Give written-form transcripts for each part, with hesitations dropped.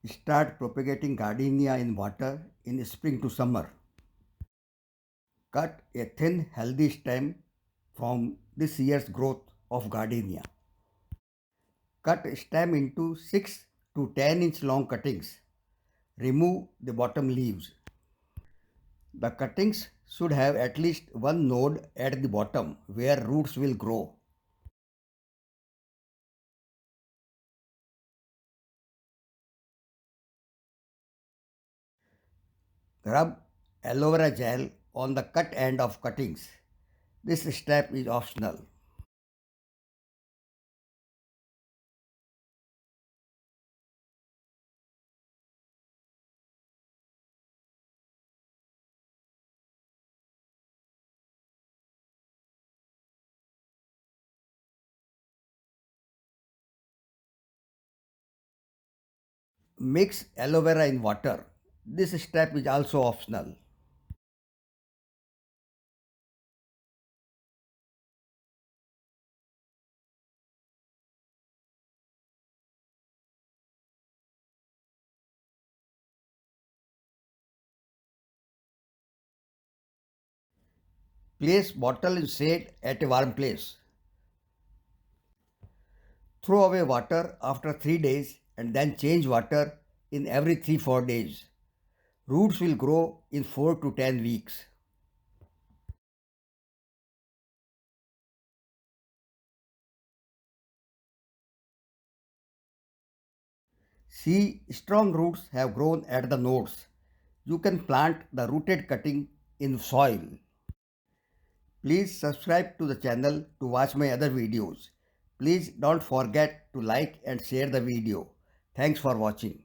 Start propagating gardenia in water in spring to summer. Cut a thin healthy stem from this year's growth of gardenia. Cut stem into 6 to 10 inch long cuttings. Remove the bottom leaves. The cuttings should have at least one node at the bottom where roots will grow. Rub aloe vera gel on the cut end of cuttings. This step is optional. Mix aloe vera in water. This step is also optional. Place bottle in shade at a warm place. Throw away water after 3 days and then change water in every 3-4 days. Roots will grow in 4 to 10 weeks. See, strong roots have grown at the nodes. You can plant the rooted cutting in soil. Please subscribe to the channel to watch my other videos. Please don't forget to like and share the video. Thanks for watching.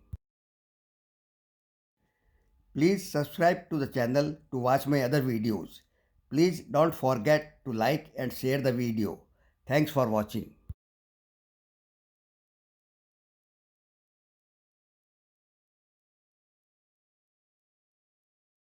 Please subscribe to the channel to watch my other videos. Please don't forget to like and share the video. Thanks for watching.